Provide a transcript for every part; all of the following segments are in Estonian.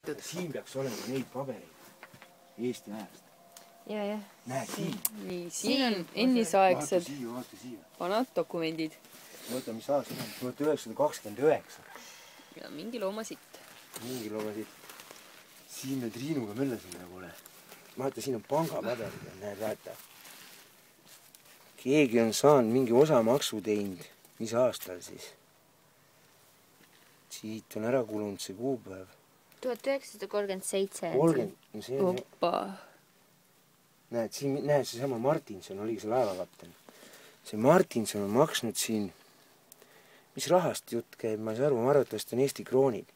Siin peaks olema neid pabereid Eesti ajast. Ja. Näed siin. Nii, siin on ennisaegsed Vaata siia. vanad dokumendid. Vaata, mis aasta on? 1929. Ja mingi looma sitt. Mingi looma sitt. Siin me Triinuga möllasime pole. Vaata, siin on pangapaberid. Näed, vaata. Keegi on saanud mingi osamaksu teinud. Mis aastal siis? Siit on ära kulunud see kuupäev. 1937. 30. Oppa. Näed, siin näed seesama Martinson, oligi see laevakapten. See Martinson on maksnud siin, mis rahast jutt käib, ma ei saa aru, ma arvatavasti on Eesti kroonid.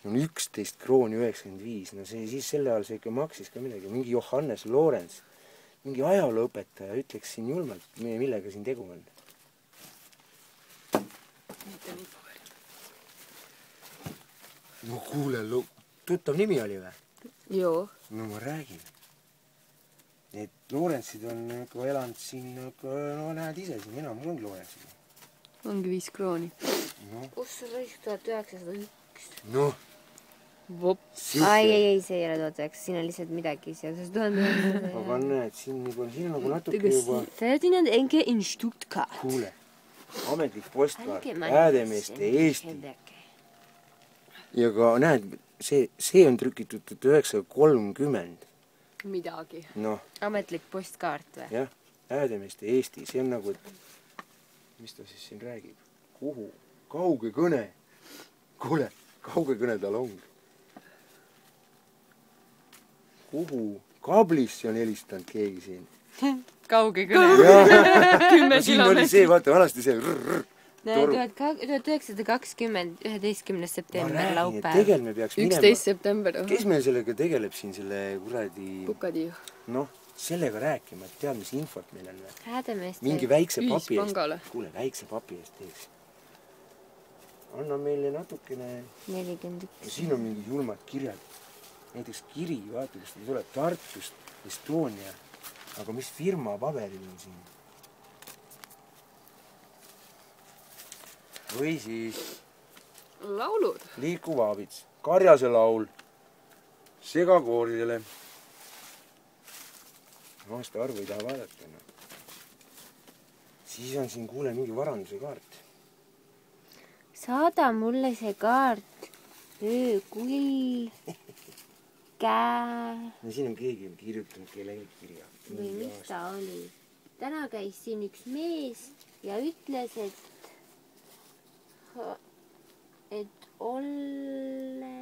On 11 krooni 95, no see siis selle ajal see ikka maksis ka midagi. Mingi Johannes Lorenz, mingi ajalooõpetaja, ütleks siin julmalt, millega siin tegu on. No kuule, tuttav nimi oli või? Joo. No ma räägin. Need Lorentsid on elanud siin, no näed ise siin, enam ongi Lorentsid. Ongi 5 krooni. No. Kus sul raisk 1901? Noh. Vops. Ei, see ei ole 1900, siin on lihtsalt midagi seoses 1900. Aga näed, siin on nagu natuke juba... Ferdinand Enke in Stuttgart. Kuule, ametlik postkaart, Häädemeeste Eesti. Ja ka näed, see on trükitud 1930. Midagi. Noh. Ametlik postkaart või? Jah, Häädemeeste Eesti, see on nagu, et mis ta siis siin räägib? Kuhu? Kauge kõne. Kuule, kauge kõne tal ongi. Kuhu? Kablisse on helistanud keegi siin. Kauge kõne. 10 siin oli see, vaata, vanasti see rrrr. 1920, 11. september laupäev. Tegel me peaks minema. 11. september. Kes meil sellega tegeleb siin selle kuradi... Pukadi. Noh, sellega rääkima, et tead, mis infot meil on. Häädemeeste. Mingi väikse papi Ühispangale. eest. Kuule, väikse papi eest teeks. Anna meile natukene... 41. Siin on mingi julmad kirjad. Näiteks kiri, vaata, kus ta tuleb Tartust, Estonia. Aga mis firma paberil on siin? Või siis... Laulud. Liikuv Aabits. Karjase laul. Segakooridele. Aasta arvu ei taha vaadata. Siis on siin, kuule, mingi varanduse kaart. Saada mulle see kaart. Öökull. Käe. Ja siin on keegi kirjutanud kellegi kirja. Või mis ta oli? Täna käis siin üks mees ja ütles, et et obene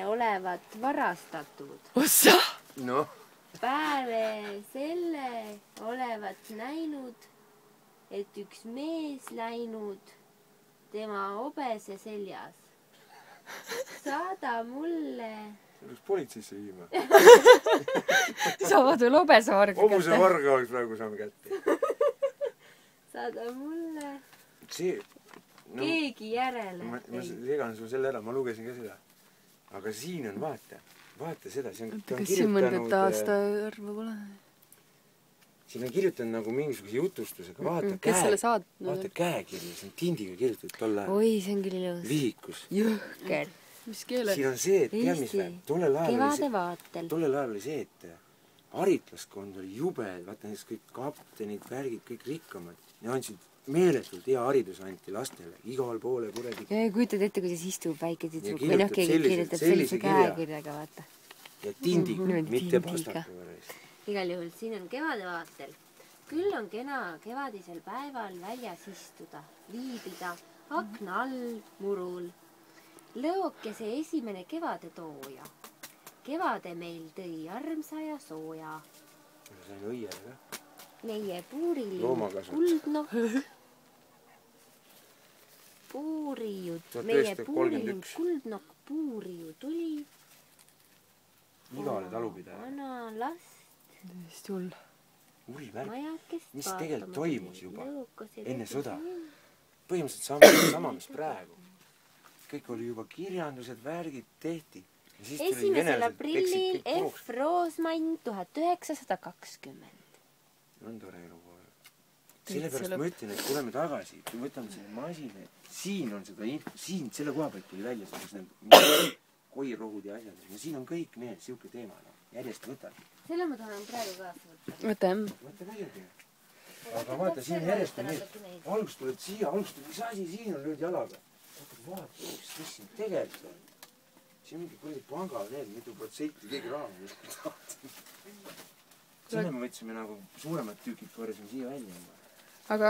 olevat varastatud. Ossa! No. Päeve selle olevat näinud, et üks mees läinud tema obese seljas. Saada mulle... Oleks politseisse viima. Saavad veel obese varga kätte. Hobuse varga oleks praegu saame kätte. Saada mulle... See... No, keegi järele. ma segan sul selle ära, ma lugesin ka seda. Aga siin on, vaata seda. Kas siin mõndet aasta arvu pole? Siin on kirjutanud nagu mingisuguse jutustusega. Vaata käekirja, see on tindiga kirjutatud tol ajal. Oi, see on küll ilus. Vihikus. Jõhker. Mis keele? Siin on see, et tead mis või? Tollel ajal oli see, et haritlaskond oli jube. Vaata näiteks kõik kaptenid, värgid, kõik rikkamad. Ja andsid meeletult hea haridus anti lastele. Igal poole kuredi. Ja kujutad ette, kuidas istub väike tüdruk. Või noh, keegi kirjutab sellise käekirjaga, vaata. Ja tindiga, mitte pastaka. Igal juhul, siin on kevadevaatel. Küll on kena kevadisel päeval väljas istuda, viibida, akna all, murul. Lõokese esimene kevade tooja. Kevade meil tõi armsa ja sooja. Sain õiele ka. Meie puuriline kuldnokk. Meie puuriline kuldnokk puuriu tuli. Igale talupidaja. Vana last. Tõest hull. Urimärk. Mis tegelikult toimus juba enne sõda? Põhimõtteliselt sama, mis praegu. Kõik oli juba kirjandused, värgid tehti. 1. aprillil F. Roosmann 1920. On tore elu poole. sellepärast ma ütlen, et tuleme tagasi, kui võtame selle masina, et siin on seda info, siin selle koha pealt tuli välja need koirohud ja asjad. Ja siin on kõik need siuke teema. Järjest võtad. Selle ma tahan praegu kaasa võtta. Võta. Võta muidugi. Aga vaata, siin järjest on need. Algust tuled siia, algust mis asi siin on nüüd jalaga. Vaata, mis siin tegelikult on. Siin on mingi kuradi panga need, mitu protsenti keegi raha on. Sinna me võtsime nagu suuremad tükid korjasime siia välja. Aga